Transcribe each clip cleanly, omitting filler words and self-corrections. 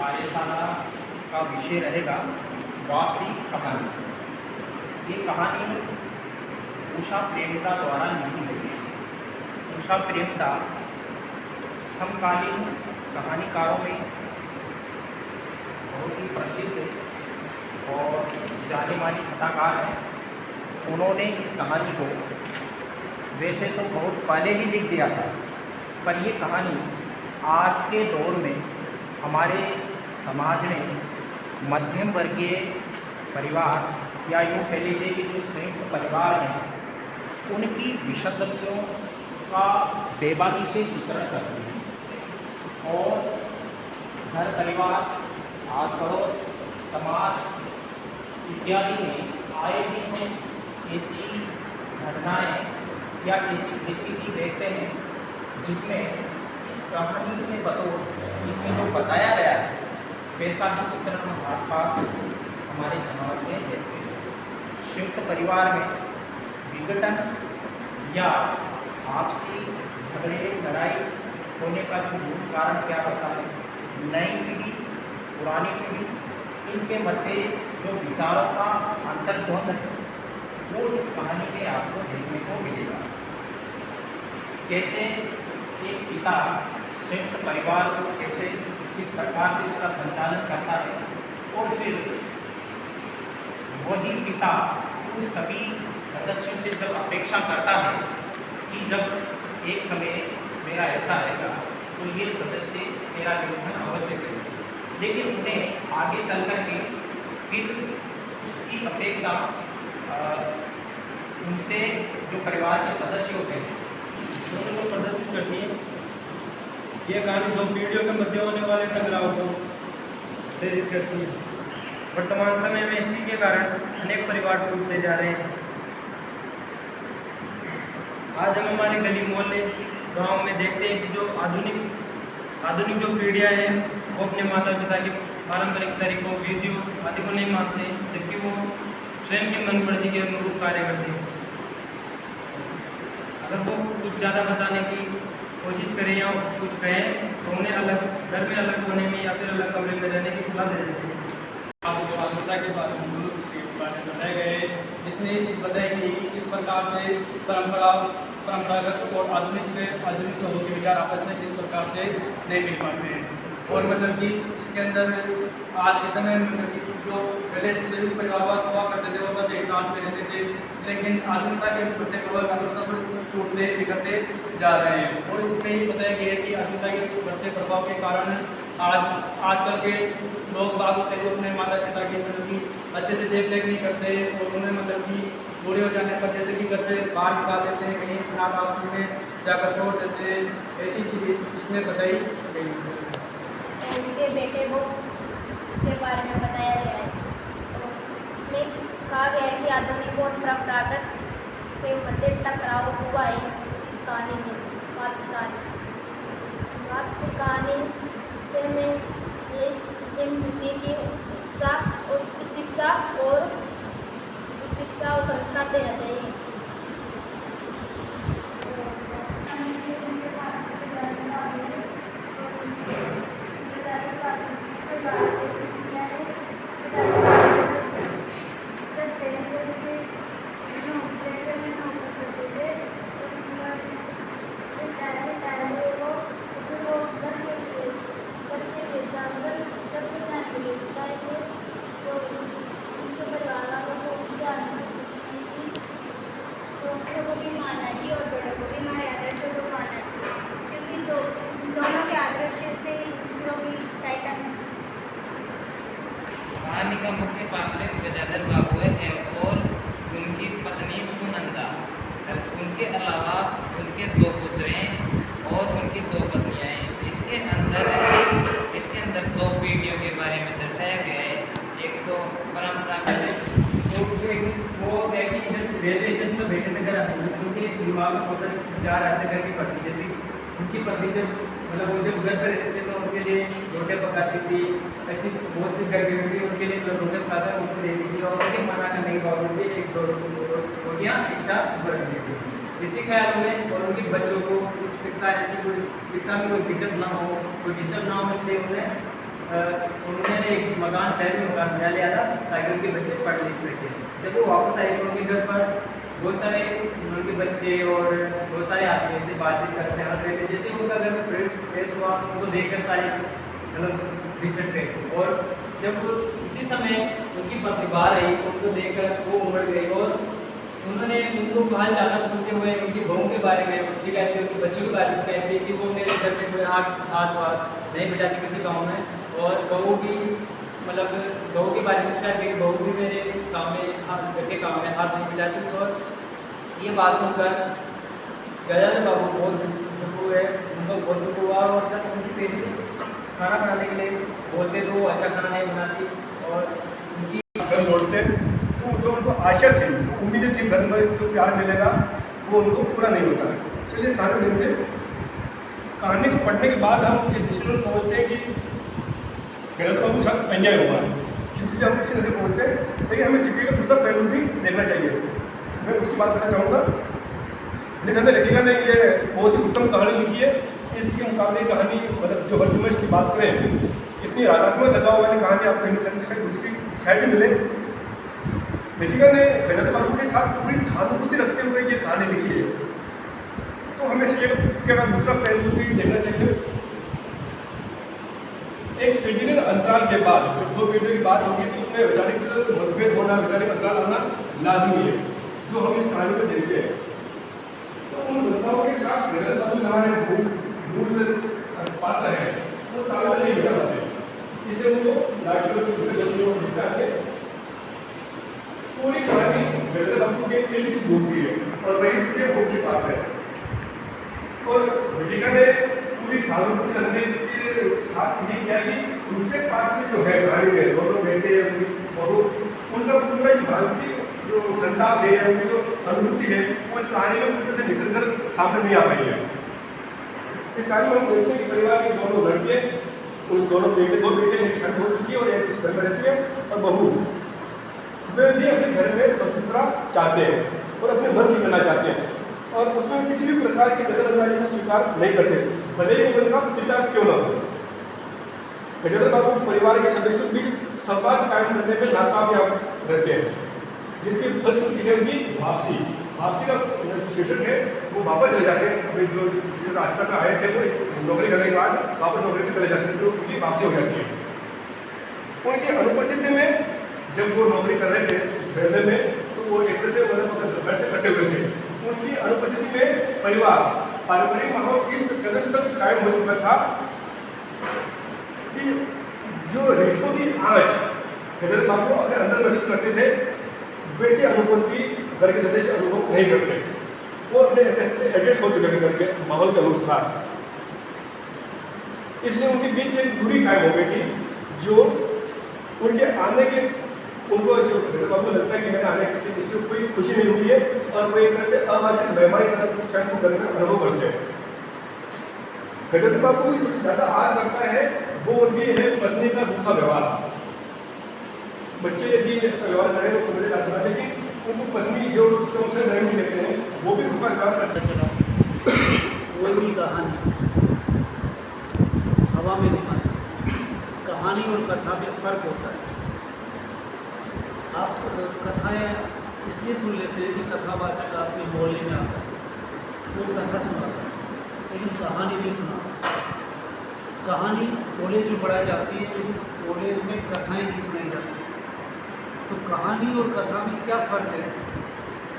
कार्यशाला का विषय रहेगा वापसी कहानी। ये कहानी उषा प्रेमदा द्वारा लिखी गई है। उषा प्रेमदा समकालीन कहानीकारों में बहुत ही प्रसिद्ध और जाने मानी कथाकार हैं। उन्होंने इस कहानी को वैसे तो बहुत पहले ही लिख दिया था, पर ये कहानी आज के दौर में हमारे समाज में मध्यम वर्गीय परिवार या यूँ कह लीजिए कि जो संयुक्त परिवार हैं उनकी विषमताओं का बेबाकी से चित्रण करती है। और घर परिवार, आस पड़ोस, समाज इत्यादि में आए दिन ऐसी घटनाएँ या ऐसी स्थिति देखते हैं जिसमें इस कहानी में इसमें जो बताया गया है वैसा ही चित्रण हम आसपास हमारे समाज में देखते हैं। संयुक्त परिवार में विघटन या आपसी झगड़े लड़ाई होने का जो मूल कारण क्या होता है, नई पीढ़ी पुरानी पीढ़ी इनके मध्य जो विचारों का अंतर्द्वंद है वो इस कहानी में आपको देखने को मिलेगा। कैसे एक पिता संयुक्त परिवार को कैसे किस प्रकार से उसका संचालन करता है और फिर वही पिता उन सभी सदस्यों से जब अपेक्षा करता है कि जब एक समय मेरा ऐसा आएगा तो ये सदस्य मेरा योगदान अवश्य करेंगे, लेकिन उन्हें आगे चल कर के फिर उसकी अपेक्षा उनसे जो परिवार के सदस्य होते हैं को प्रदर्शित करती है। ये कहानी दो पीढ़ियों के मध्य होने वाले टकराव को प्रेरित करती है। वर्तमान समय में इसी के कारण अनेक परिवार टूटते जा रहे हैं। आज हम हमारे गली मोहल्ले गांव में देखते हैं कि जो आधुनिक जो पीढ़ियां हैं वो अपने माता पिता के पारंपरिक तरीकों, विधियों आदि को नहीं मानते, जबकि वो स्वयं की मन मर्जी के अनुरूप कार्य करते हैं। अगर वो कुछ ज़्यादा बताने की कोशिश करें या कुछ कहें तो उन्हें अलग घर में अलग होने में या फिर अलग कमरे में रहने की सलाह दे देते हैं। आपको आधुनिकता के बारे में बताए गए, जिसमें ये चीज़ बताई गई कि किस प्रकार से परंपरागत और आधुनिक लोगों के विचार आपस में किस प्रकार से नहीं मिल पाते हैं। और मतलब कि इसके अंदर आज के समय में मतलब कि जो पहले संयुक्त परिवार हुआ करते थे वो सब एक साथ में रहते थे, लेकिन आधुनिकता के बढ़ते प्रभाव का सब टूटते बिगड़ते जा रहे हैं। और इसमें ही बताया गया है कि आधुनिकता के बढ़ते प्रभाव के कारण आजकल के लोग बाग होते हैं जो अपने माता पिता की मतलब कि अच्छे से देख रेख नहीं करते और उन्हें मतलब कि बूढ़े हो जाने पर जैसे कि घर से बाहर निकाल देते हैं, कहीं अनाथ आश्रम में जाकर छोड़ देते हैं। ऐसी चीज़ इसमें बताई गई है। उनके बेटे को के बारे में बताया गया है। तो इसमें कहा गया है कि आधुनिक और परंपरागत के मध्य टकराव हुआ है इस कहानी में। वापसी कहानी से में ये मिलती है कि शिक्षा और संस्कार देना चाहिए। बच्चों को भी मानना चाहिए और बड़ों को भी हमारे आदर्शों को मानना चाहिए, क्योंकि दोनों के आदर्श से दूसरों की सहायता कहानी का मुख्य पात्र गजाधर बाबू है और उनकी पत्नी सुनंदा। उनके अलावा उनके दो पुत्र हैं और उनकी दो पत्नियां हैं। इसके अंदर दो पीढ़ियों के बारे में दर्शाया गया है। एक तो परंपरा वो रेलवे स्टेशन पर बैठे थे घर आते हैं, उनके दिमाग में बहुत सारे विचार आते घर की पत्नी जैसे उनकी पत्नी जब मतलब वो जब घर पर रहते थे तो उनके लिए रोटियाँ पकाती थी। ऐसी बहुत सी घर में भी उनके लिए रोटियाँ पकाता उनको देती थी और उनके मना करने के बावजूद भी एक दो रोटियाँ एक्स्ट्रा बढ़ देती थी। इसी ख्याल में और उनके बच्चों को कुछ शिक्षा में कोई दिक्कत ना हो, कोई डिस्टर्ब ना हो, इसलिए उन्हें उन्होंने एक मकान शहर में मकान बना लिया था ताकि उनके बच्चे पढ़ लिख सके। जब वो वापस आए तो उनके घर पर बहुत सारे उनके बच्चे और बहुत सारे आदमी से बातचीत करते हंस रहे थे। जैसे उनका घर में प्रेस हुआ उनको देखकर सारे मतलब विसट गए। और जब इसी समय उनकी पत्नी बाहर आई तो उनको देखकर वो उमड़ गई और उन्होंने उनको हाल चाल पूछते हुए उनकी बहू के बारे में शिकायत की, उनके बच्चों के बारे में शिकायत की कि वो मेरे घर से कोई हाथ नहीं बिठाती किसी गाँव में। और बहू भी मतलब बहू के बारे में शिकायत की कि बहू भी मेरे काम में घर के काम में हाथ नहीं बिठाती। और ये बात सुनकर गजानन बाबू बहुत दुख हुए, उनको बहुत दुख हुआ। और जब उनकी बेटी खाना बनाने के लिए बोलते तो वो अच्छा खाना नहीं बनाती और उनकी घर लौटते तो जो उनको आशा थी, जो उम्मीदें थी घर में जो प्यार मिलेगा वो उनको पूरा नहीं होता है। चलिए कहानी देखते। कहानी को पढ़ने के बाद हम इस डिसीजन पर पहुँचते हैं कि गजानन बाबू के साथ अन्याय हुआ है, जिससे हम इसी नजर पहुँचते हैं। लेकिन हमें सिक्के का दूसरा पहलू भी देखना चाहिए। मैं उसकी बात करना चाहूँगा। निसंदेह लेखिका ने ये बहुत ही उत्तम कहानी लिखी है। इसके मुकाबले कहानी मतलब जो हरविमर्श की बात करें, इतनी रागात्मक लगाव वाली कहानी आपको हिंदी साहित्य दूसरी साइड में मिले। लेखिका ने गजानन बाबू के साथ पूरी सहानुभूति रखते हुए ये कहानी लिखी है, तो हमें ये क्या दूसरा पहलू भी देखना चाहिए। एक पीढ़ी के अंतराल के बाद जब दो पीढ़ियों की बात होगी तो उसमें वैचारिक मतभेद होना, वैचारिक अंतराल आना लाजमी है, जो हम इस कहानी में देखते हैं। तो उन घटनाओं के साथ गजानन बाबू हमारे मूल पात्र है वो तालमेल नहीं बिठा पाते, इसे वो लाठियों की गतियों को बिठा के पूरी कहानी गजानन बाबू के दिल की डूबती है और वही उसके मुख्य पात्र है। और लेखिका ने पूरी सहानुभूति रखने के साथ ये किया कि दूसरे पात्र जो है कहानी में दोनों बेटे उनकी बहू उनका पूरा मानसिक जो संताप है, उनकी जो अनुभूति है वो इस कहानी में पूरे से निकल कर सामने नहीं आ पाई है। इस कहानी में हम देखते हैं कि परिवार के दोनों लड़के, उन दोनों बेटे, दो बेटे एक शादी हो चुकी है और एक इस घर में रहती है और बहू वे भी अपने घर में स्वतंत्रता चाहते हैं और अपने मन की करना चाहते हैं और उसमें किसी भी प्रकार की दखलअंदाजी को स्वीकार नहीं करते, भले ही उनका पिता क्यों न हो। गजानन बाबू परिवार के सदस्यों के बीच संवाद कायम करने में नाकामयाब रहते हैं, जिसकी फलश्रुति है उनकी वापसी। वापसी का शीर्षक है वो वापस चले जाते हैं। अभी जो जिस रास्ता का आए थे वो नौकरी करने के बाद वापस नौकरी पर चले जाते हैं, तो उनकी वापसी हो जाती है। उनकी अनुपस्थिति में जब वो नौकरी कर रहे थे रेलवे में तो वो एक तरह से मतलब घर से कटे हुए थे। उनकी अनुपस्थिति में परिवार पारंपरिक माहौल इस कदर तक कायम हो चुका था कि जो रिश्तों की आँच गजानन बाबू अपने अंदर महसूस करते थे वैसे अनुभूति घर के सदस्य अनुभव नहीं करते। वो अपने एडजस्ट हो चुके थे घर के माहौल के अनुसार, इसलिए उनके बीच में एक दूरी कायम हो गई थी जो उनके आने के उनको जो गजानन बाबू को लगता है कि मैंने आने की इससे कोई खुशी नहीं हुई है और वो एक तरह से अवांछित वैवाहिक स्वयं को घर में अनुभव करते हैं। गजानन बाबू को सबसे ज़्यादा आग लगता है वो उनकी है पत्नी का रूखा व्यवहार। बच्चे यदि ऐसा व्यवहार करें तो समझे जाता है, लेकिन उनको पत्नी जो उनसे नहीं देते हैं वो भी रूखा व्यवहार करते चला। कोई भी कहानी हवा में नहीं बनती, कहानी और कथा में फ़र्क होता है। आप कथाएँ इसलिए सुन लेते हैं कि कथावाचक आपके मोहल्ले में आता है, वो कथा सुनाता है, लेकिन कहानी नहीं सुनाता। कहानी कॉलेज में पढ़ाई जाती है लेकिन कॉलेज में कथाएँ नहीं सुनाई जाती। तो कहानी और कथा में क्या फ़र्क है,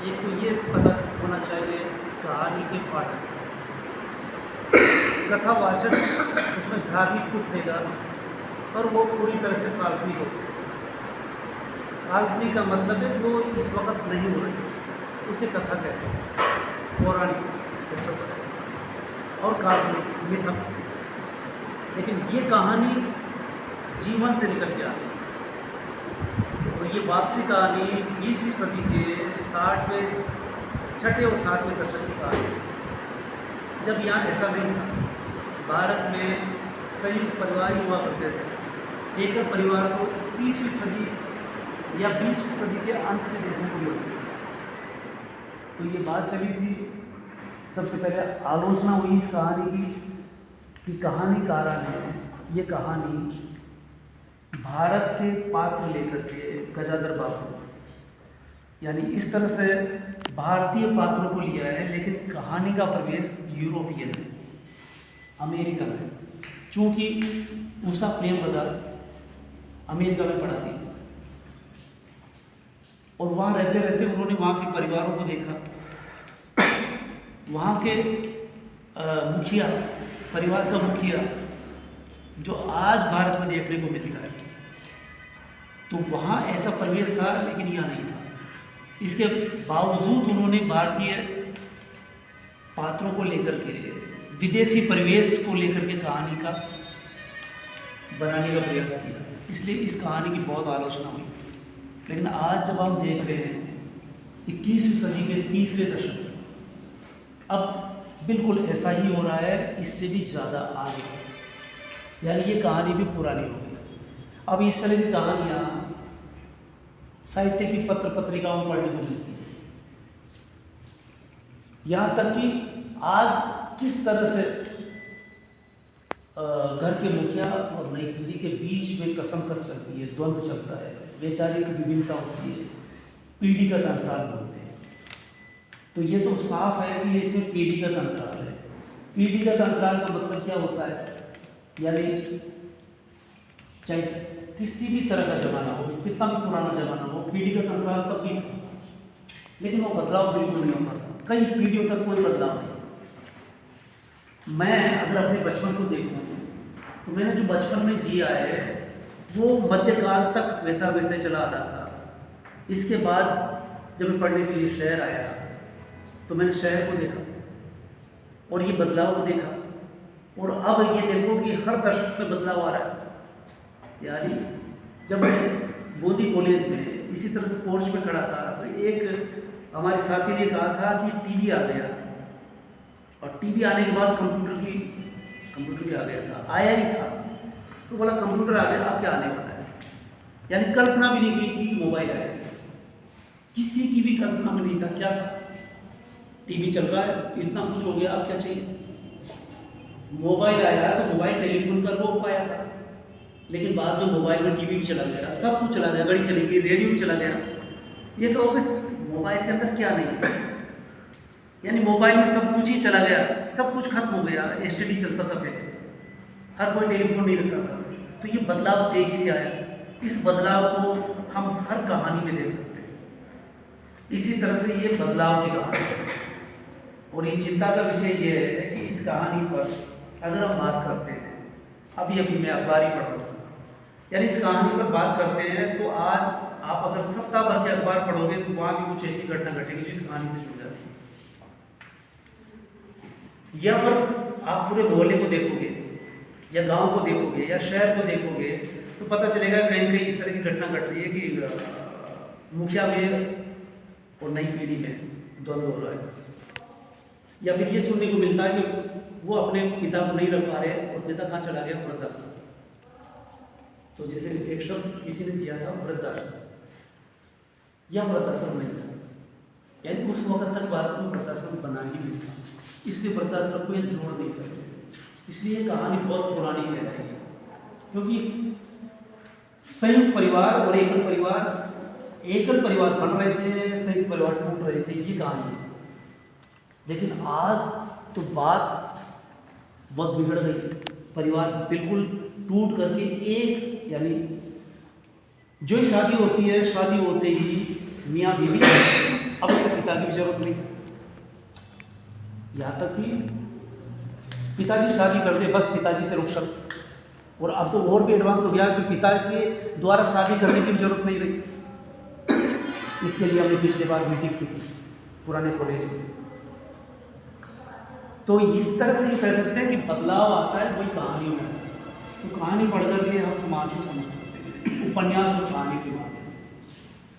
एक तो ये पता होना चाहिए कहानी के पाठक। कथावाचक उसमें धार्मिक कुछ देगा और वो पूरी तरह से काल्पनिक हो। काल्पनिक का मतलब है वो इस वक्त नहीं हो रही, उसे कथा कहते हैं, पौराणिक और काल्पनिक मिथक। लेकिन ये कहानी जीवन से निकल के आती है। तो ये वापसी कहानी 20वीं सदी के 6वें और 7वें दशक की कहानी है, जब यहाँ ऐसा नहीं था। भारत में संयुक्त परिवार ही हुआ करते थे। एकल परिवार को 30वीं सदी या 20वीं सदी के अंत में देखने को मिलती। तो ये बात चली थी, सबसे पहले आलोचना हुई इस कहानी की कि कहानीकारा ने ये कहानी भारत के पात्र लेकर के गजाधर बापू यानी इस तरह से भारतीय पात्रों को लिया है, लेकिन कहानी का प्रवेश यूरोपियन है, अमेरिकन है। चूँकि उषा प्रेमवदा अमेरिका में पढ़ाती है और वहाँ रहते रहते उन्होंने वहाँ के परिवारों को देखा, वहाँ के मुखिया, परिवार का मुखिया जो आज भारत में देखने को मिलता है, तो वहाँ ऐसा परिवेश था, लेकिन यहाँ नहीं था। इसके बावजूद उन्होंने भारतीय पात्रों को लेकर के, विदेशी परिवेश को लेकर के कहानी का बनाने का प्रयास किया, इसलिए इस कहानी की बहुत आलोचना हुई। लेकिन आज जब हम देख रहे हैं 21वीं सदी के तीसरे दशक, अब बिल्कुल ऐसा ही हो रहा है, इससे भी ज़्यादा आगे, यानी ये कहानी भी पुरानी हो गई। अब इस तरह की कहानियाँ साहित्य की पत्र पत्रिकाओं में पढ़ने को मिलती है। यहाँ तक कि आज किस तरह से घर के मुखिया और नई पीढ़ी के बीच में कसमकस चलती है, द्वंद्व चलता है, वैचारिक विभिन्नता होती है, पीढ़ीगत अंतराल बोलते हैं। तो ये तो साफ है कि इसमें पीढ़ीगत अंतराल है। पीढ़ीगत अंतराल का मतलब क्या होता है? यानी चाहे किसी भी तरह का ज़माना हो, कितना भी पुराना ज़माना हो, पीढ़ीगत अंतराल तब भी था, लेकिन वो बदलाव बिल्कुल नहीं होता था। कई पीढ़ियों तक कोई बदलाव नहीं। मैं अगर अपने बचपन को देखूँ तो मैंने जो बचपन में जिया है वो मध्यकाल तक वैसा वैसे चला आ रहा था। इसके बाद जब मैं पढ़ने के लिए शहर आया तो मैंने शहर को देखा और ये बदलाव को देखा, और अब ये देखो कि हर दशक में बदलाव आ रहा है। यानी जब मैं बूंदी कॉलेज में इसी तरह से कोर्स में खड़ा था तो एक हमारे साथी ने कहा था कि टीवी आ गया, और टीवी आने के बाद कंप्यूटर भी आ गया था, आया ही था। तो बोला कंप्यूटर आ गया, अब क्या आने वाला है? यानी कल्पना भी नहीं की थी कि मोबाइल आएगा, किसी की भी कल्पना में नहीं था। क्या था? टीवी चल रहा है, इतना कुछ हो गया, अब क्या चाहिए? मोबाइल आया तो मोबाइल टेलीफोन पर वो पाया था, लेकिन बाद में मोबाइल में टीवी भी चला गया, सब कुछ चला गया, गाड़ी चली गई, रेडियो भी चला गया। ये कहोगे मोबाइल के अंदर क्या नहीं है? यानी मोबाइल में सब कुछ ही चला गया, सब कुछ खत्म हो गया। एसटीडी चलता था पहले, हर कोई टेलीफोन नहीं रखता था। तो ये बदलाव तेजी से आया। इस बदलाव को हम हर कहानी में देख सकते हैं। इसी तरह से ये बदलाव की कहानी है, और ये चिंता का विषय ये है कि इस कहानी पर अगर हम बात करते हैं, अभी मैं अखबार ही पढ़ रहा था, यानी इस कहानी पर बात करते हैं तो आज आप अगर सप्ताह भर के अखबार पढ़ोगे तो वहाँ भी कुछ ऐसी घटना घटेगी जो इस कहानी से जुड़ जाती है। या पर आप पूरे मोहल्ले को देखोगे या गांव को देखोगे या शहर को देखोगे तो पता चलेगा कहीं कहीं इस तरह की घटना घट रही है कि मुखिया में और नई पीढ़ी में द्वंद्व हो रहा है। या फिर ये सुनने को मिलता है कि वो अपने पिता को नहीं रख पा रहे और पिता कहाँ चला गया? वृद्धाश्रम। तो जैसे एक शब्द किसी ने दिया था वृद्धाश्रम, या वृद्धाश्रम नहीं था, यानी उस वक्त तक भारत में वृद्धाश्रम बना ही नहीं था, इसलिए वृद्धाश्रम को ये जोड़ नहीं सकते। इसलिए कहानी बहुत पुरानी कहलाएगी, क्योंकि संयुक्त परिवार और एकल परिवार बन रहे थे, संयुक्त परिवार टूट रहे थे, ये कहानी है। लेकिन आज तो बात बहुत बिगड़ गई, परिवार बिल्कुल टूट करके एक, यानी जो ही शादी होती है, शादी होते ही मियाँ बीवी, अब उसको पिता की भी जरूरत नहीं। यहाँ तक कि पिताजी शादी कर दे, बस पिताजी से रुखसत। और अब तो और भी एडवांस हो गया कि पिता के द्वारा शादी करने की भी जरूरत नहीं रही। इसके लिए हमने पिछले बार मीटिंग की थी पुराने कॉलेज में। तो इस तरह से ये कह सकते हैं कि बदलाव आता है वही कहानियों में। तो कहानी पढ़ करके हम समाज को समझ सकते हैं, उपन्यास और कहानी के माध्यम से।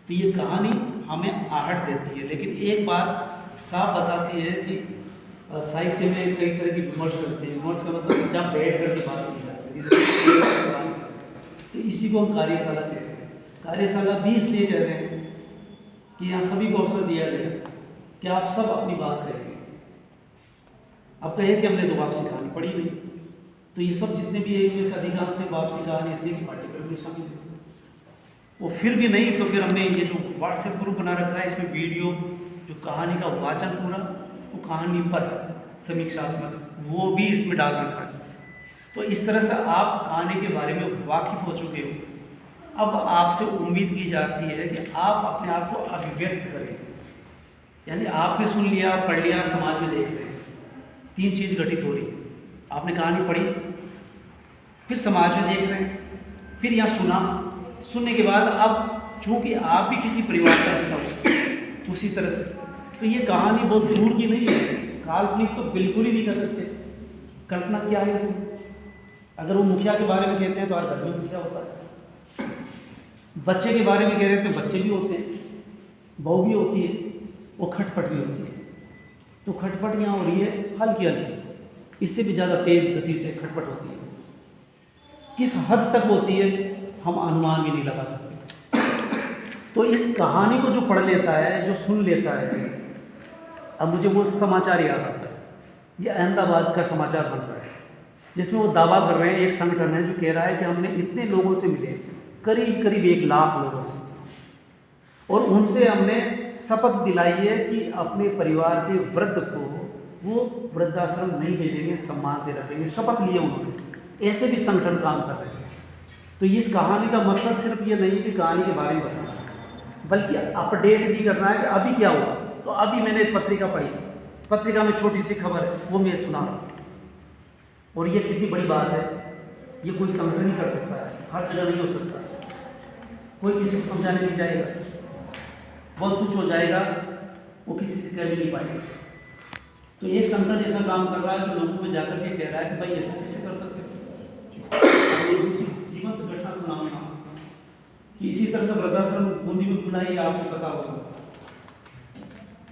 तो ये कहानी हमें आहट देती है, लेकिन एक बात साफ बताती है कि साहित्य में कई तरह की विमर्श करते हैं। विमर्श का मतलब जहाँ बैठ करके बात की जा सकती, तो इसी को हम कार्यशाला कहते हैं। कार्यशाला भी इसलिए कहते हैं कि यहाँ सभी को अवसर दिया गया कि आप सब अपनी बात करेंगे। अब कहे कि हमने तो वापसी कहानी पढ़ी नहीं, तो ये सब जितने भी अधिकांश ने वापसी कहानी इसलिए कि पाठ्यक्रम में शामिल है। वो फिर भी नहीं तो फिर हमने ये जो व्हाट्सएप ग्रुप बना रखा है, इसमें वीडियो जो कहानी का वाचन पूरा वो कहानी पर समीक्षात्मक वो भी इसमें डाल रखा है। तो इस तरह से आप कहानी के बारे में वाकिफ़ हो चुके हो। अब आपसे उम्मीद की जाती है कि आप अपने आप को अभिव्यक्त करें, यानी आपने सुन लिया, पढ़ लिया, समाज में देख रहे हैं, 3 चीज़ घटित हो रही है। आपने कहानी पढ़ी, फिर समाज में देख रहे हैं, फिर यहाँ सुना, सुनने के बाद अब चूँकि आप भी किसी परिवार का हिस्सा हो उसी तरह से, तो ये कहानी बहुत दूर की नहीं है। काल्पनिक तो बिल्कुल ही नहीं कर सकते। कल्पना क्या है इसमें? अगर वो मुखिया के बारे में कहते हैं तो हर घर में मुखिया होता है। बच्चे के बारे में कह रहे हैं तो बच्चे भी होते हैं, बहू भी होती है, वो खटपट भी होती है। तो खटपट यहाँ हो रही है हल्की हल्की, इससे भी ज़्यादा तेज गति से खटपट होती है। किस हद तक होती है हम अनुमान भी नहीं लगा सकते। तो इस कहानी को जो पढ़ लेता है, जो सुन लेता है, अब मुझे वो समाचार याद आता है, ये अहमदाबाद का समाचार बन रहा है जिसमें वो दावा कर रहे हैं, एक संगठन है जो कह रहा है कि हमने इतने लोगों से मिले, करीब करीब 1 लाख लोगों से, और उनसे हमने शपथ दिलाई है कि अपने परिवार के वृद्ध को वो वृद्धाश्रम नहीं भेजेंगे, सम्मान से रखेंगे। शपथ लिए उन्होंने। ऐसे भी संगठन काम कर रहे हैं। तो इस कहानी का मकसद सिर्फ ये नहीं है कि कहानी के बारे में बताना, बल्कि अपडेट भी करना है कि अभी क्या हुआ। तो अभी मैंने पत्रिका पढ़ी, पत्रिका में छोटी सी खबर है, वो मैं सुना रहा हूँ। और ये कितनी बड़ी बात है, ये कोई संगठन नहीं कर सकता है, हर जगह नहीं हो सकता, कोई किसी को समझाने नहीं जाएगा, बहुत कुछ हो जाएगा, वो किसी से कह भी नहीं पाएगा। तो एक संगठन ऐसा काम कर रहा है जो लोगों में जाकर के कह रहा है कि भाई ऐसा कैसे कर सकते हो। दूसरी जीवंत घटना सुनाऊंगा कि इसी तरह से वृद्धाश्रम बूंदी में खुला ही, आपको पता होगा।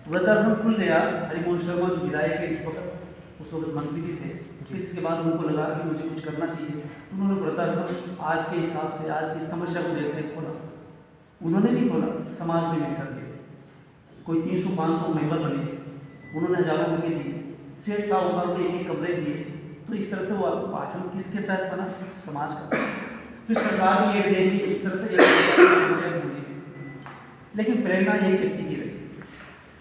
वृद्धाश्रम खुल गया, हरिमोहन शर्मा जो विधायक है इस वक्त, उस वक्त मंत्री भी थे, फिर इसके बाद उनको लगा कि मुझे कुछ करना चाहिए। उन्होंने वृद्धाश्रम आज के हिसाब से, आज की समस्या को देखते खोला। उन्होंने नहीं खोला, समाज में मिलकर के कोई 300-500 मेंबर बने, उन्होंने हज़ारों रुपये दिए, सेठ साहूकारों ने 1-1 कमरे दिए। तो इस तरह से वो आश्रम किसके तहत बना? समाज का। फिर सरकार भी एक देगी, इस तरह से एक लेकिन प्रेरणा एक व्यक्ति की रही।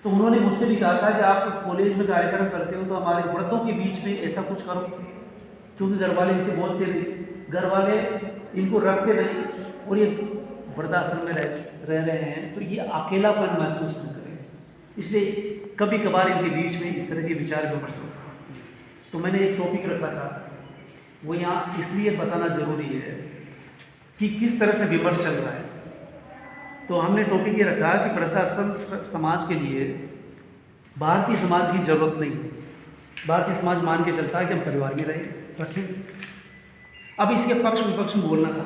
तो उन्होंने मुझसे भी कहा था कि आप कॉलेज में कार्यक्रम करते हो तो हमारे वृद्धों के बीच में ऐसा कुछ करो, क्योंकि घर वाले इनसे बोलते नहीं, घर वाले इनको रखते नहीं, और ये वृद्धाश्रम में रह रहे हैं, तो ये अकेलापन महसूस न करें, इसलिए कभी कभार इनके बीच में इस तरह के विचार विमर्श हो। तो मैंने एक टॉपिक रखा था, वो यहाँ इसलिए बताना ज़रूरी है कि किस तरह से विमर्श चल रहा है। तो हमने टॉपिक ये रखा कि वृद्धाश्रम समाज के लिए भारतीय समाज की ज़रूरत नहीं है। भारतीय समाज मान के चलता है कि हम परिवार में रखें। अब इसके पक्ष विपक्ष में बोलना था,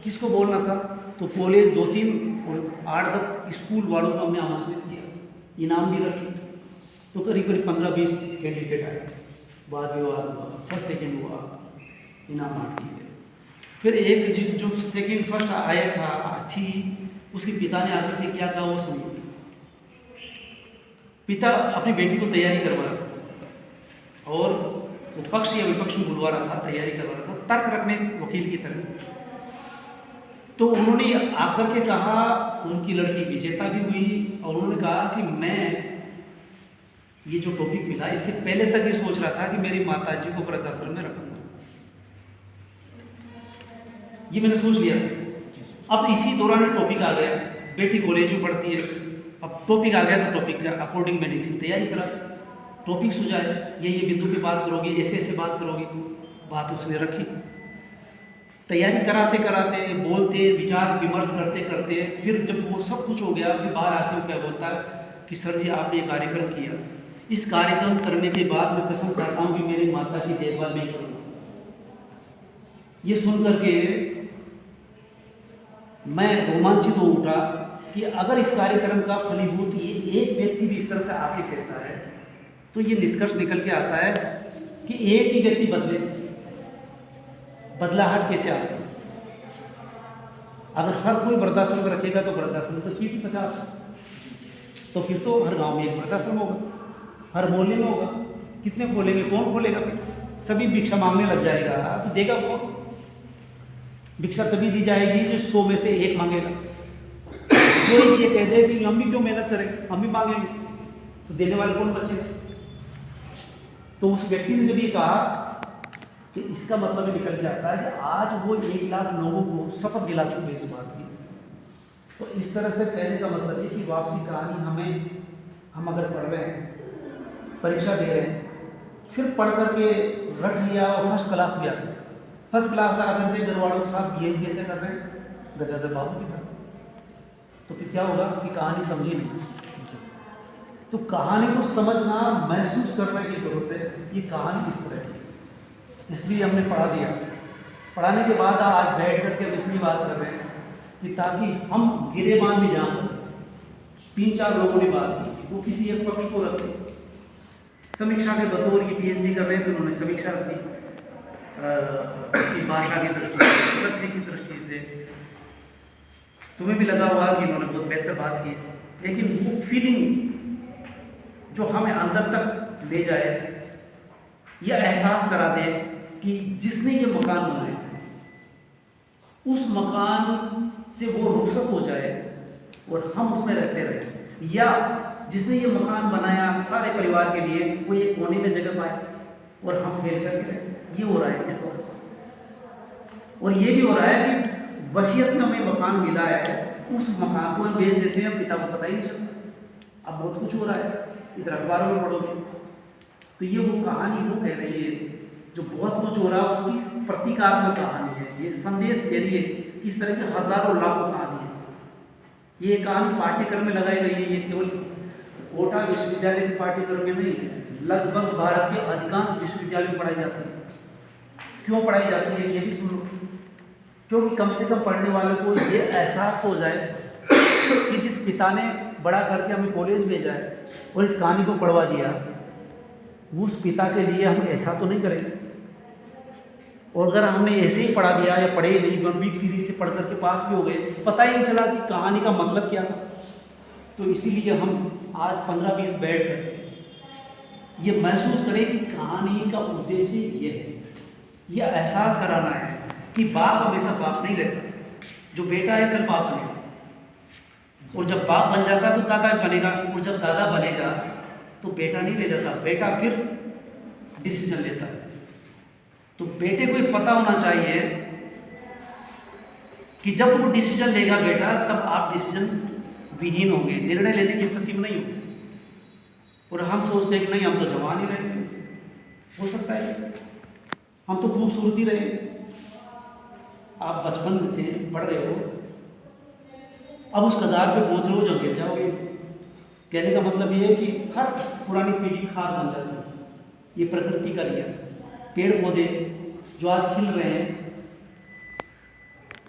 किसको बोलना था? तो कॉलेज 2-3 और 8-10 स्कूल वालों को हमने आमंत्रित किया, इनाम भी रखे। तो करीब करीब 15-20 कैंडिडेट आए, वाद विवाद हुआ, फर्स्ट सेकेंड हुआ, इनाम बांट दिए। फिर एक जो सेकेंड फर्स्ट आया थी, उसके पिता ने आकर के क्या कहा वो सुनिए। पिता अपनी बेटी को तैयारी करवा रहा था और वो पक्ष या विपक्ष में बुलवा रहा था, तैयारी करवा रहा था, तर्क रखने वकील की तरह। तो उन्होंने आकर के कहा, उनकी लड़की विजेता भी हुई, और उन्होंने कहा कि मैं ये जो टॉपिक मिला इसके पहले तक ये सोच रहा था कि मेरी माताजी को वृद्धाश्रम में रखूंगा, ये मैंने सोच लिया था। अब इसी दौरान टॉपिक आ गया, बेटी कॉलेज में पढ़ती है, अब टॉपिक आ गया तो टॉपिक के अकॉर्डिंग मैंने इसकी तैयारी करा। टॉपिक सुझाए, ये बिंदु पे बात करोगे, ऐसे ऐसे बात करोगे, बात उसने रखी। तैयारी कराते कराते, बोलते, विचार विमर्श करते करते, फिर जब वो सब कुछ हो गया, फिर बाहर आके वो क्या बोलता है कि सर जी आपने ये कार्यक्रम किया, इस कार्यक्रम करने के बाद मैं कसम खाता हूँ कि मेरी माता की देखभाल नहीं करूँगा। ये सुन करके मैं रोमांचित हो उठा कि अगर इस कार्यक्रम का फलीभूत ये एक व्यक्ति भी इस तरह से आके कहता है, तो ये निष्कर्ष निकल के आता है कि एक ही व्यक्ति बदले, बदलाहट कैसे आती है। अगर हर कोई वृद्धाश्रम में रखेगा तो वृद्धाश्रम तो सीट ही 50, तो फिर तो हर गांव में एक वृद्धाश्रम होगा, हर मोहल्ले में होगा। कितने खोलेंगे, कौन खोलेगा? फिर सभी भिक्षा मांगने लग जाएगा, तो देगा कौन? भिक्षा तभी दी जाएगी जो 100 में से 1 मांगेगा। कोई ये कह दे कि हम भी क्यों मेहनत करें, हम भी मांगेंगे, तो देने वाले कौन बचेगा? तो उस व्यक्ति ने जब ये कहा कि इसका मतलब ये निकल जाता है कि आज वो 1 लाख लोगों को शपथ दिला चुके इस बात की। तो इस तरह से कहने का मतलब ये कि वापसी कहानी हम अगर पढ़ रहे हैं, परीक्षा दे रहे हैं, सिर्फ पढ़ करके रट लिया और फर्स्ट क्लास भी आ गया, फर्स्ट क्लास आकर के घर वालों के साथ बिहेव कैसे कर रहे हैं, गजाधर बाबू की तरह, तो फिर क्या होगा कि कहानी समझी नहीं। तो कहानी को समझना, महसूस करने की जरूरत है, ये कहानी किस तरह की है। इसलिए हमने पढ़ा दिया। पढ़ाने के बाद आज बैठ करके हम इसलिए बात कर रहे हैं कि ताकि हम गिरेबान भी जान, 3-4 लोगों ने बात की, वो किसी एक पक्ष को रखे, समीक्षा के बतौर ये PhD कर रहे हैं तो उन्होंने समीक्षा रख दी, उसकी भाषा की दृष्टि से, तथ्य की दृष्टि से। तुम्हें भी लगा होगा कि इन्होंने बहुत बेहतर बात की, लेकिन वो फीलिंग जो हमें अंदर तक ले जाए, यह एहसास करा दे कि जिसने ये मकान बनाया उस मकान से वो रुखसत हो जाए और हम उसमें रहते रहे, या जिसने ये मकान बनाया सारे परिवार के लिए वो एक कोने में जगह पाए और हम फेल करके रहे। ये हो रहा है इस वक्त। और ये भी हो रहा है कि वसीयत में हमें मकान मिला है, उस मकान को हम बेच देते हैं, पिता को पता ही नहीं चलता। अब बहुत कुछ हो रहा है, इधर अखबारों में पढ़ोगे तो ये वो कहानी वो कह रही है, जो बहुत कुछ हो रहा है उसकी प्रतीकात्मक कहानी है। ये संदेश दे रही है कि इस तरह की हजारों लाखों कहानी है। ये कहानी पाठ्यक्रम में लगाई गई है, ये केवल कोटा विश्वविद्यालय के पाठ्यक्रम में नहीं, लगभग भारत के अधिकांश विश्वविद्यालय में पढ़ाई जाती है। क्यों पढ़ाई जाती है ये भी सुनो, क्योंकि कम से कम पढ़ने वालों को ये एहसास हो जाए कि जिस पिता ने बड़ा करके हमें कॉलेज भेजा है और इस कहानी को पढ़वा दिया, उस पिता के लिए हम ऐसा तो नहीं करेंगे। और अगर हमने ऐसे ही पढ़ा दिया या पढ़े ही नहीं, 1 वीक सीरीज से पढ़ करके पास भी हो गए, पता ही नहीं चला कि कहानी का मतलब क्या था। तो इसीलिए हम आज 15-20 बैठ कर ये महसूस करें कि कहानी का उद्देश्य ये है, ये एहसास कराना है कि बाप हमेशा बाप नहीं रहता, जो बेटा है कल बाप बनेगा, और जब बाप बन जाता तो दादा बनेगा, और जब दादा बनेगा तो बेटा नहीं ले जाता, बेटा फिर डिसीजन लेता है। तो बेटे को ये पता होना चाहिए कि जब वो डिसीजन लेगा बेटा, तब आप डिसीजन विहीन होंगे, निर्णय लेने की स्थिति में नहीं होंगे। और हम सोचते हैं कि नहीं, हम तो जवान ही रहेंगे, हो सकता है हम तो खूबसूरती रहे। आप बचपन से पढ़ रहे हो, अब उस कगार पे पहुंच रहे हो जब गिर जाओगे। कहने का मतलब ये है कि हर पुरानी पीढ़ी खाद बन जाती है। ये प्रकृति का नियम, पेड़ पौधे जो आज खिल रहे हैं,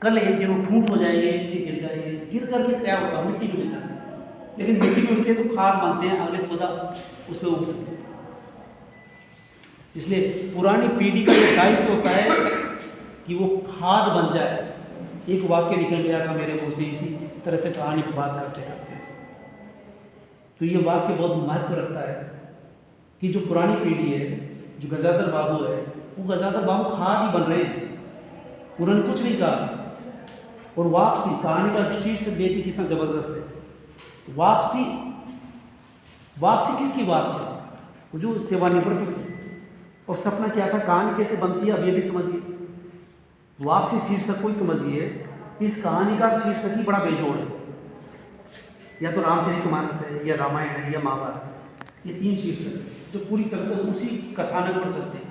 कल एक दिन वो ठूंठ हो जाएंगे, ये गिर जाएंगे, गिर करके क्या होगा, मिट्टी में मिल जाते हैं, लेकिन मिट्टी में मिलते तो खाद बनते हैं, अगले पौधा उस पर उग सकते हैं। इसलिए पुरानी पीढ़ी का ये दायित्व होता है कि वो खाद बन जाए। एक वाक्य निकल गया था मेरे मुँह से इसी तरह से कहानी की बात करते करते, तो ये वाक्य बहुत महत्व रखता है कि जो पुरानी पीढ़ी है, जो गजाधर बाबू है, वो गजाधर बाबू खाद ही बन रहे हैं, उन्होंने कुछ नहीं कहा। और वापसी कहानी का शीर्षक देखिए कितना जबरदस्त है। वापसी, वापसी किसकी वापसी? जो सेवानिवृत्त थी। और सपना क्या था, कहानी कैसे बनती है, अब ये भी समझिए। वापसी शीर्षक को ही समझिए, इस कहानी का शीर्षक ही बड़ा बेजोड़ है। या तो रामचरितमानस है, या रामायण है, या महाभारत, ये 3 शीर्षक जो पूरी तरह से उसी कथानक पर चलते हैं।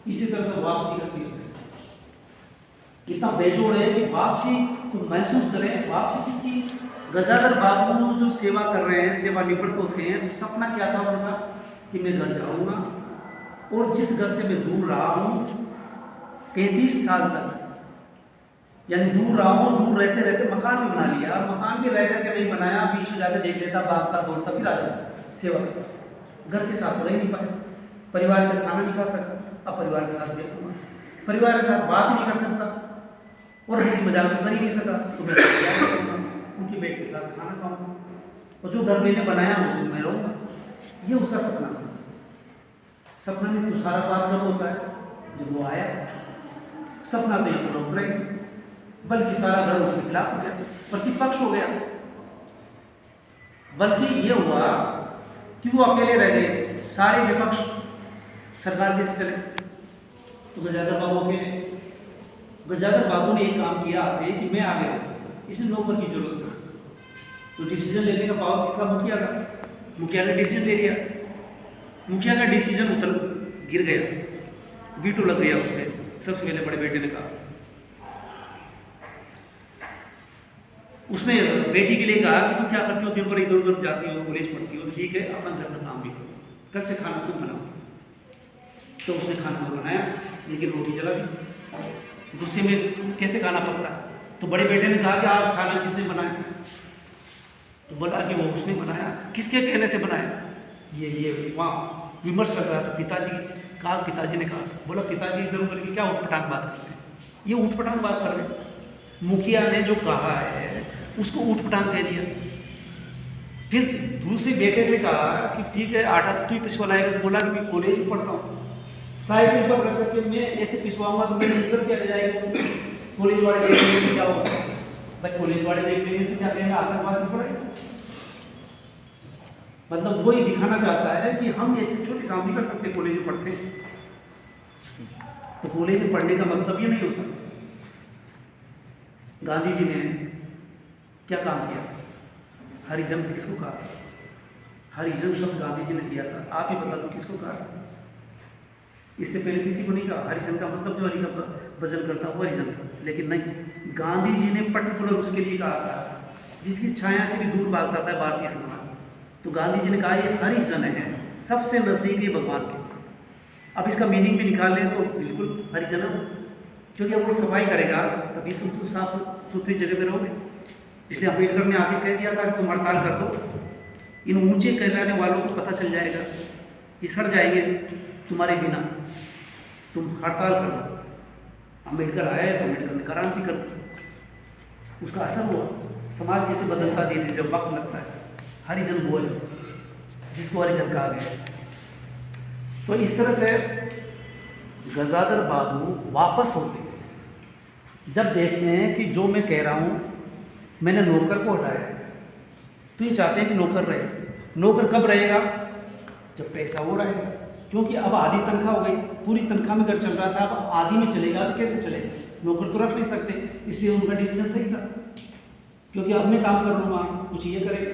इसी तरह से वापसी का शीर्षक इतना बेजोड़ है कि वापसी तो महसूस करें। वापसी किसकी? गजाधर बाबू जो सेवा कर रहे हैं, सेवानिवृत्त होते हैं, तो सपना क्या था उनका कि मैं घर जाऊँगा और जिस घर से मैं दूर रहा हूँ 33 साल तक, यानी दूर रहा हूँ, दूर रहते रहते मकान भी बना लिया, और मकान भी रह करके नहीं बनाया, बीच में जाकर देख लेता, भागता दौड़ता फिर आ जाता सेवा। घर के साथ रह नहीं पाए, परिवार का खाना नहीं खा सकता, अब परिवार के साथ व्यक्त हुआ, परिवार के साथ बात नहीं कर सकता, और हंसी मजाक तो कर ही नहीं सका, तो मैं क्या करूँगा? उनकी बेटी के साथ खाना खाऊँगा, और जो घर मैंने बनाया उसमें मैं रहूँगा। ये उसका सपना था। सपना में तुषारपात कब होता है? जब वो आया। सपना तो ये पूरा उतरेगा, बल्कि सारा घर उसके खिलाफ हो गया, प्रतिपक्ष हो गया। बल्कि ये हुआ कि वो अकेले रह गए, सारे विपक्ष सरकार कैसे चले। तो गजाधर बाबू अकेले, गजाधर बाबू ने एक काम किया आते कि मैं आ गया, इसे नौकर की जरूरत नहीं। तो डिसीजन लेने का पावर किसका? मुखिया का। मुखिया ने डिसीजन ले लिया, मुखिया का डिसीजन गिर गया, वीटो लग गया उस पर। सबसे पहले बड़े बेटे ने कहा, उसने बेटी के लिए कहा कि तुम क्या करती हो, दिन भर इधर उधर जाती हो, कॉलेज पढ़ती हो, ठीक है अपना घर का काम भी करो, कल से खाना तुम बनाओ। तो उसने खाना बनाया, लेकिन रोटी जला दी। गुस्से में कैसे खाना पकता? तो बड़े बेटे ने कहा कि आज खाना किसने बनाया? तो बोला कि वो उसने बनाया। किसके कहने से बनाया? ये वहाँ विमर्श कर रहा था पिताजी कहा, पिताजी ने कहा, बोला पिताजी इधर उधर की क्या उठपटांग बात करते हैं, ये उठपटांग बात कर रहे हैं। मुखिया ने जो कहा है उसको उठपटांग कह दिया। फिर दूसरे बेटे से कहा कि ठीक है आटा तो तू ही पिसवा लाएगा। तो बोला कि मैं कॉलेज में पढ़ता हूँ, साइकिल पर रख करके मैं ऐसे पिसवाऊंगा तो मेरी इज्जत क्या रह जाएगी, कॉलेज वाले देख लेंगे तो क्या होगा? भाई कॉलेज वाले देख लेंगे तो क्या कहेंगे, आतंकवादी थोड़ा है। मतलब वो ही दिखाना चाहता है कि हम ऐसे छोटे काम नहीं कर सकते, कॉलेज में पढ़ते हैं। तो कॉलेज में पढ़ने का मतलब ये नहीं होता। गांधी जी ने क्या काम किया? हरिजन किसको कहा था? हरिजन शब्द गांधी जी ने दिया था, आप ही बता दो किसको कहा था? इससे पहले किसी को नहीं कहा। हरिजन का मतलब जो हरि का भजन करता वो हरिजन था, लेकिन नहीं, गांधी जी ने पर्टिकुलर उसके लिए कहा था जिसकी छाया से भी दूर भागता था भारतीय समाज। तो गांधी जी ने कहा ये हरिजन है, सबसे नज़दीकी भगवान के। अब इसका मीनिंग भी निकाल लें तो बिल्कुल हरिजन, क्योंकि अब वो सफाई करेगा तभी तुम साफ सुथरी जगह पे रहोगे। इसलिए अम्बेडकर ने आगे कह दिया था कि तुम हड़ताल कर दो, इन ऊंचे कहलाने वालों को पता चल जाएगा, ये सड़ जाएंगे तुम्हारे बिना, तुम हड़ताल कर दो। अम्बेडकर आए तो अम्बेडकर ने क्रांति कर दी, उसका असर हुआ। समाज कैसे बदलता धीरे धीरे वक्त लगता है। हरिजन वो है जिसको हरिजन कहा गया। तो इस तरह से गजाधर बाबू वापस होते हैं जब देखते हैं कि जो मैं कह रहा हूँ मैंने नौकर को हटाया, तो ये चाहते हैं कि नौकर रहे। नौकर कब रहेगा? जब पैसा वो रहेगा, क्योंकि अब आधी तनख्वाह हो गई, पूरी तनख्वाह में घर चल रहा था, अब आधी में चलेगा तो कैसे चलेगा? नौकर तो रख नहीं सकते, इसलिए उनका डिसीजन सही था, क्योंकि अब मैं काम कर लूँगा, कुछ ये करेगा।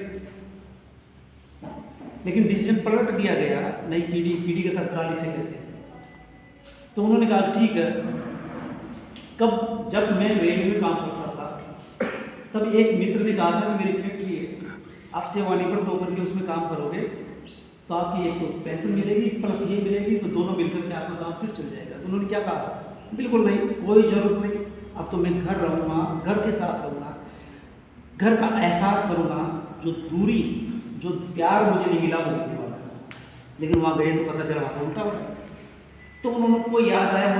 लेकिन डिसीजन पलट दिया गया, नई पीढ़ी के तत्काली से कहते हैं। तो उन्होंने कहा ठीक है। जब मैं रेलवे में काम करता था तब एक मित्र ने कहा था कि मेरी फैक्ट्री है, आप सेवानिवृत्त होकर के उसमें काम करोगे तो आपकी एक तो पेंशन मिलेगी प्लस ये मिलेगी, तो दोनों मिलकर के आपका काम फिर चल जाएगा। तो उन्होंने क्या कहा? बिल्कुल नहीं, कोई ज़रूरत नहीं, अब तो मैं घर रहूँगा, घर के साथ रहूँगा, घर का एहसास करूँगा, जो दूरी जो प्यार मुझे नहीं मिला वो मिलने वाला है। लेकिन वहाँ गए तो पता चला वहाँ उल्टा हो। तो उन्होंने को याद आया